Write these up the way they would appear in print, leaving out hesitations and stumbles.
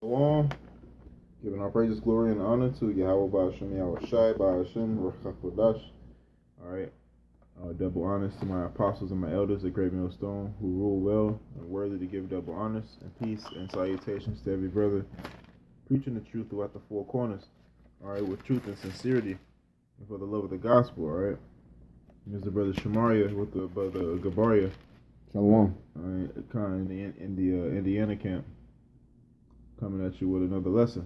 Shalom, giving our praises, glory, and honor to Yahweh Ba'ashem, Yahweh Shai, Ba'ashem, Ruach. Alright, double honors to my apostles and my elders, the great millstone, who rule well and worthy to give double honors and peace and salutations to every brother, preaching the truth throughout the four corners, alright, with truth and sincerity, and for the love of the gospel, alright. Here's the brother Shamaria with the brother Gabaria. Shalom. Alright, kind in the Indiana camp, coming at you with another lesson.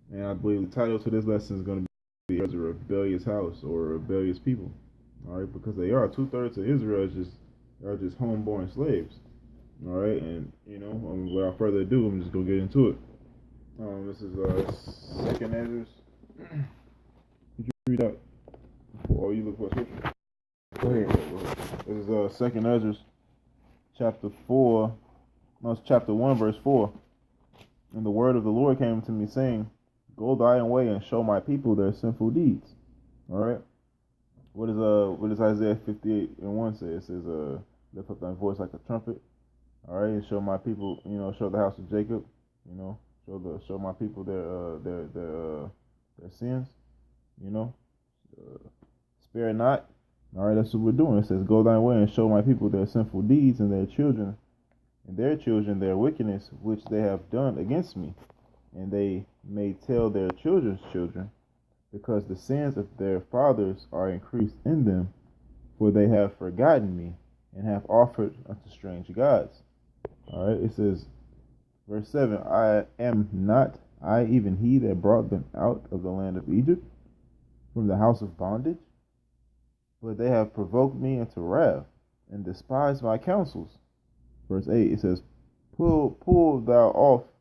And I believe the title to this lesson is going to be a rebellious house or rebellious people. Alright, because they are 2/3 of Israel are just homeborn slaves. Alright, and without further ado, I'm just gonna get into it. This is Second Ezra. Did you read out? Or you look for a scripture? Go ahead. This is Second Ezra, chapter 4. No, it's chapter 1, verse 4. And the word of the Lord came to me, saying, "Go thy own way and show my people their sinful deeds." All right. What does Isaiah 58:1 say? It says, "Lift up thy voice like a trumpet." All right, and show my people, show the house of Jacob, show my people their sins, spare not. All right, that's what we're doing. It says, "Go thy way and show my people their sinful deeds and their children their wickedness which they have done against me, and they may tell their children's children, because the sins of their fathers are increased in them, for they have forgotten me, and have offered unto strange gods." Alright, it says, verse 7, "I am not I even he that brought them out of the land of Egypt, from the house of bondage? But they have provoked me into wrath, and despised my counsels." Verse 8, it says, Pull thou off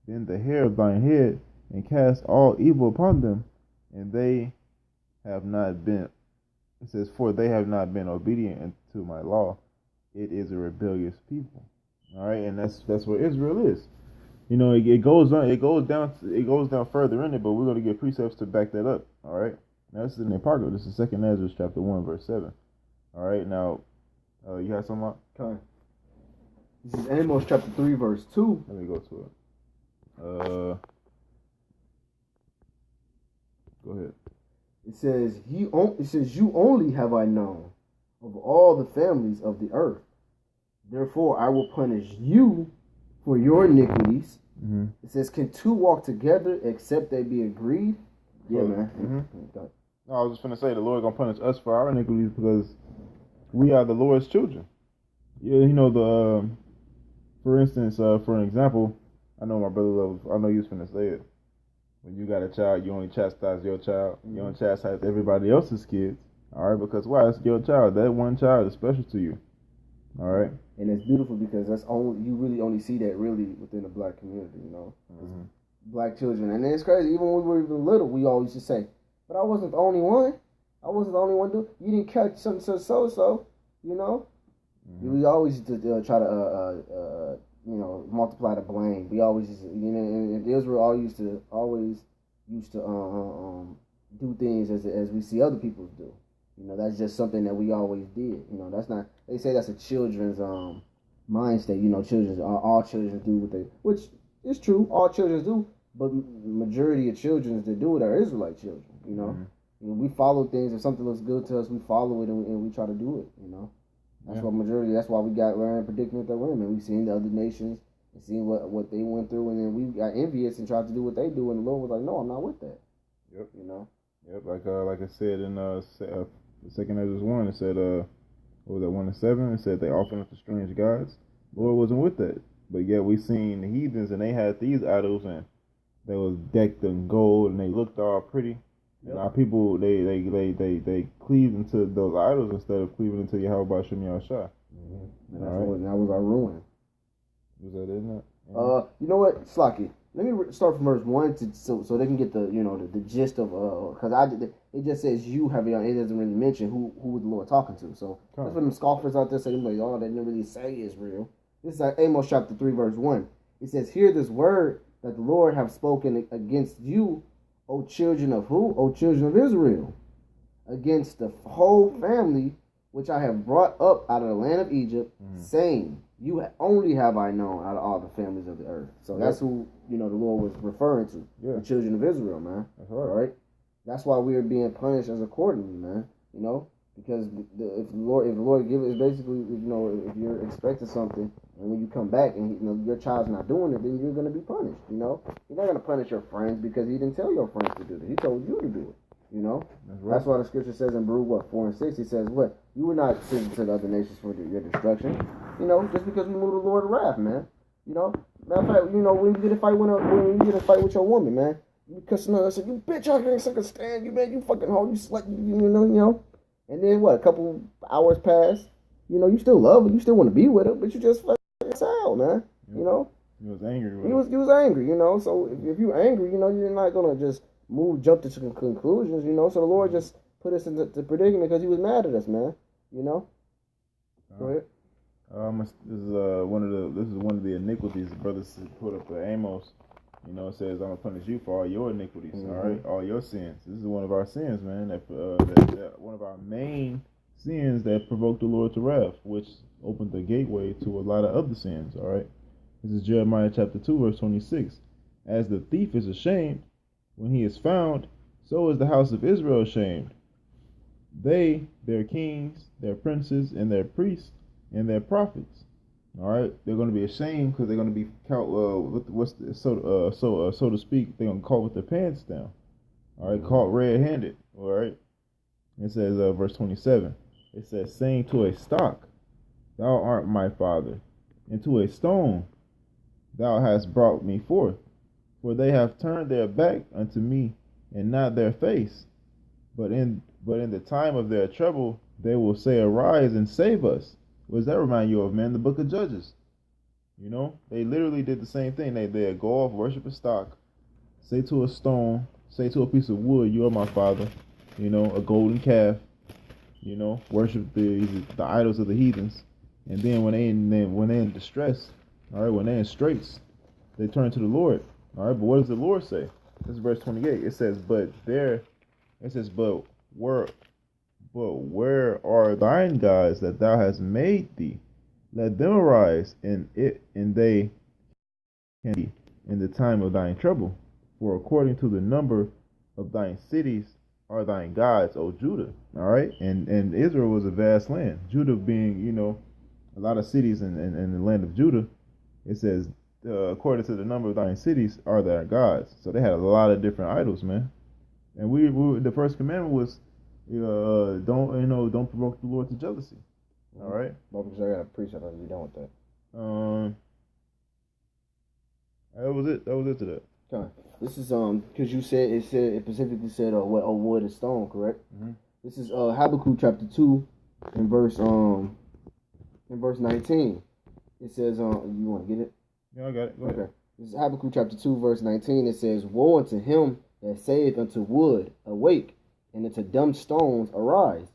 then the hair of thine head, and cast all evil upon them, and they have not been, it says, for they have not been obedient to my law. It is a rebellious people. Alright, and that's where Israel is. It goes down further in it, but we're going to get precepts to back that up. Alright, now this is in the Apocrypha. This is 2 Ezra chapter 1, verse 7. Alright, now, you have something? Okay. This is Amos chapter 3, verse 2. Let me go to it. Go ahead. It says, "You only have I known of all the families of the earth. Therefore I will punish you for your iniquities." Mm-hmm. It says, "Can two walk together except they be agreed?" Yeah, man. Mm-hmm. No, I was just going to say, the Lord going to punish us for our iniquities because we are the Lord's children. Yeah, for instance, for an example, I know my brother loves, I know you was finna say it. When you got a child, you only chastise your child. You don't chastise everybody else's kids. Alright, because why? It's your child. That one child is special to you. Alright? And it's beautiful because you really only see that really within the black community, Mm-hmm. Black children. And it's crazy, even when we were even little, we always just say, "But I wasn't the only one. I wasn't the only one doing. You didn't catch something so. Mm-hmm. We always used to try to multiply the blame. We always used to, in Israel always used to do things as we see other people do. That's just something that we always did. That's not. They say that's a children's mind state. All children do what they, which is true. All children do, but majority of children that do it are Israelite children. Mm-hmm. We follow things. If something looks good to us, we follow it and we try to do it. That's what majority. That's why we're in a predicament that we're in. We've seen the other nations and seen what they went through, and then we got envious and tried to do what they do, and the Lord was like, "No, I'm not with that." Yep. Yep. Like I said in 2 Ezra 1, it said what was that 1-7? It said they offered up to strange gods. The Lord wasn't with that, but yet we seen the heathens and they had these idols and they was decked in gold and they looked all pretty. Yep. And our people, they cleaved into those idols instead of cleaving into Yahweh Ba'ashem Yahushua. Mm-hmm. And that was our ruin. Was that in that? Yeah. You know what, Slocky? Let me start from verse 1 so they can get the gist of because it just says you have it. It doesn't really mention who the Lord talking to. So that's for them scoffers out there saying like, "Oh, they didn't really say Israel." This is Amos chapter 3, verse 1. It says, "Hear this word that the Lord have spoken against you, O children of who? O children of Israel, against the whole family which I have brought up out of the land of Egypt, saying, you only have I known out of all the families of the earth. So that's who, the Lord was referring to. The children of Israel, man. That's right. All right? That's why we are being punished as accordingly, man. Because if the Lord gives it, basically, if you're expecting something, and when you come back and your child's not doing it, then you're going to be punished. You're not going to punish your friends because he didn't tell your friends to do it. He told you to do it. That's why the scripture says in Baruch 4 and 6, he says, what? You were not sent to the other nations for your destruction. Just because we moved the Lord of wrath, man. Matter of fact, when you get a fight with your woman, man, you cussing her, say, you bitch, I can't stand you, man, you fucking hoe, you slut, and then what? A couple hours pass, you still love her, you still want to be with her, but you just fucking out, man. He was angry. He was angry, So if you're angry, you're not gonna just jump to conclusions, So the Lord just put us in the predicament because he was mad at us, man. Go ahead. This is one of the iniquities. The brothers put up the Amos. It says, "I'm gonna punish you for all your iniquities, all right, all your sins." This is one of our sins, man. That one of our main sins that provoked the Lord to wrath, which opened the gateway to a lot of other sins. All right. This is Jeremiah chapter 2, verse 26. As the thief is ashamed when he is found, so is the house of Israel ashamed. They, their kings, their princes, and their priests, and their prophets. All right, they're going to be ashamed because they're going to be caught. So to speak, they're going to caught with their pants down. All right, caught red-handed. All right. It says, verse 27. It says, saying to a stock, "Thou art my father," and to a stone, "Thou hast brought me forth." For they have turned their back unto me, and not their face. But in the time of their trouble, they will say, "Arise and save us." What does that remind you of, man? The book of Judges. They literally did the same thing. They go off, worship a stock, say to a stone, say to a piece of wood, "You are my father." A golden calf. Worship the idols of the heathens. And then when they're in distress, all right, when they're in straits, they turn to the Lord. All right, but what does the Lord say? This is verse 28. It says, but where are thine gods that thou hast made thee? Let them arise, and they can be in the time of thine trouble. For according to the number of thine cities are thine gods, O Judah. All right, and Israel was a vast land. Judah being, a lot of cities in the land of Judah. It says, according to the number of thine cities are their gods. So they had a lot of different idols, man. And we the first commandment was, don't provoke the Lord to jealousy. All right. Well, because I got a precept, I'll be done with that. That was it to that. Okay. This is because it specifically said what wood and stone, correct? Mm-hmm. This is Habakkuk chapter 2 in verse 19. It says you want to get it? Yeah, I got it. Go ahead. Okay. This is Habakkuk chapter 2 verse 19. It says, "Woe unto him that saith unto wood, awake, and unto dumb stones, arise.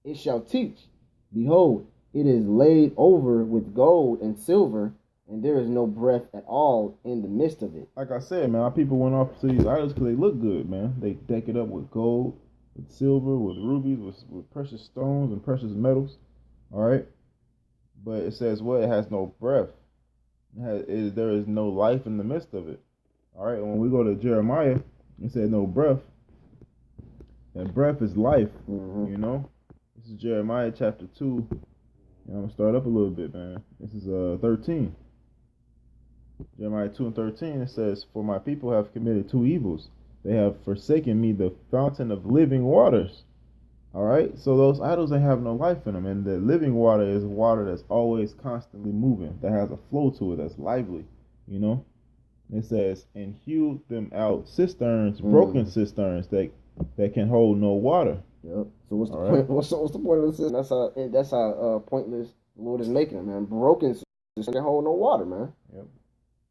It shall teach. Behold, it is laid over with gold and silver, and there is no breath at all in the midst of it." Like I said, man, our people went off to these idols because they look good, man. They deck it up with gold, with silver, with rubies, with precious stones and precious metals. All right. But it says what? It has no breath. There is no life in the midst of it. All right. And when we go to Jeremiah, it said no breath. And breath is life. Mm-hmm. This is Jeremiah chapter 2. And I'm going to start up a little bit, man. This is 13. Jeremiah 2 and 13, it says, "For my people have committed two evils. They have forsaken me, the fountain of living waters." All right, so those idols, they have no life in them, and the living water is water that's always constantly moving, that has a flow to it, that's lively. It says, "And hew them out cisterns, broken cisterns that can hold no water." Yep. So what's the point? What's the point of this? That's how pointless the Lord is making them, man. Broken cisterns can hold no water, man. Yep.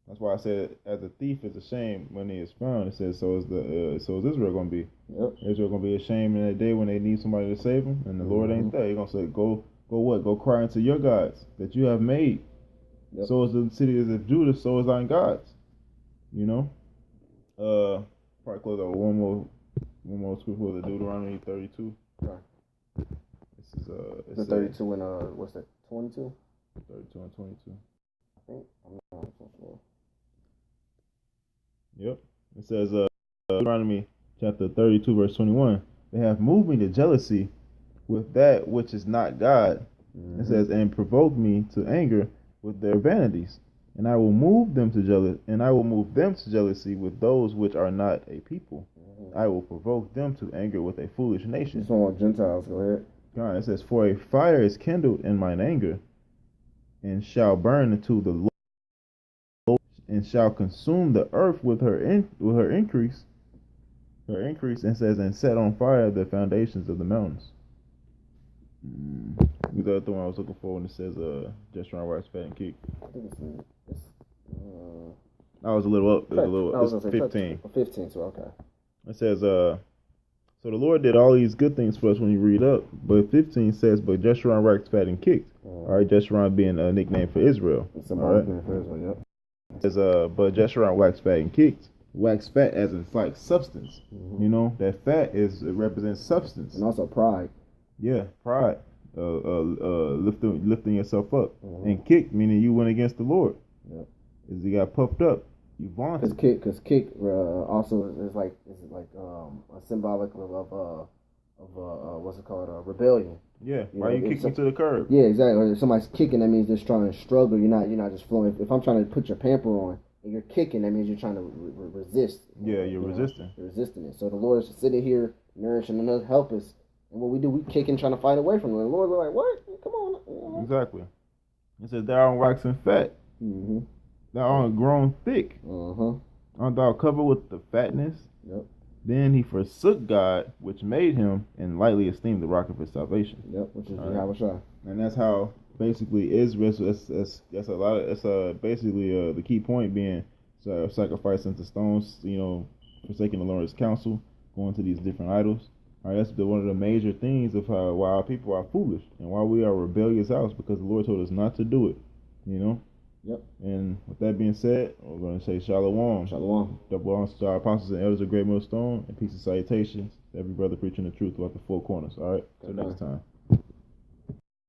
That's why I said, as a thief is ashamed when he is found. It says, so is Israel going to be. Yep. Israel going to be ashamed in that day when they need somebody to save them, and the Lord ain't there. He's going to say, go what? Go cry unto your gods that you have made. Yep. So is the cities of Judah, so is thine gods. Probably close out one more scripture with Deuteronomy 32. Right. It This is The 32 and what's that? 22. 32 and 22. I think I'm not so sure. Yep. It says Deuteronomy chapter 32 verse 21. They have moved me to jealousy with that which is not God. It says, and provoke me to anger with their vanities, and I will move them to jealousy with those which are not a people. I will provoke them to anger with a foolish nation. This one with Gentiles. Go ahead. God, it says, for a fire is kindled in mine anger, and shall burn into the Lord, and shall consume the earth with her increase. Her increase, and says, and set on fire the foundations of the mountains. The other one I was looking for when it says just around where it's fat and kick. I think it's I was a little up. It's 15. 15, so okay. It says, so the Lord did all these good things for us when you read up. But 15 says, but Jeshurun waxed fat and kicked. All right, Jeshurun being a nickname for Israel. It's a nickname for Israel, yep. It says, but Jeshurun waxed fat and kicked. Wax fat as in like substance. You know, that fat it represents substance. And also pride. Yeah, pride. Lifting yourself up. And kick, meaning you went against the Lord. Yep. As you got puffed up. You vaunted. Because kick also is like a symbolic of what's it called, rebellion. Yeah, why you kicking to the curb? Yeah, exactly. If somebody's kicking, that means they're trying to struggle. You're not just flowing. If I'm trying to put your pamper on and you're kicking, that means you're trying to resist. Yeah, you're resisting. You're resisting it. So the Lord is sitting here nourishing us, help us. And what we do, we kicking, trying to fight away from him. The Lord, we're like, what? Come on. Exactly. It says, thou art waxing fat. Thou art grown thick. Art thou covered with the fatness? Yep. Then he forsook God, which made him, and lightly esteemed the rock of his salvation. Yep, which is Yahushua. And that's how basically Israel. That's a lot. That's basically the key point being sacrificing to stones. You know, forsaking the Lord's counsel, going to these different idols. All right, that's one of the major things of why our people are foolish and why we are a rebellious house, because the Lord told us not to do it. You know. Yep. And with that being said, we're going to say Shalom. Shalom. Double honors to our apostles and elders of Great Millstone, and peace and salutations to every brother preaching the truth throughout the four corners. All right. Till next time.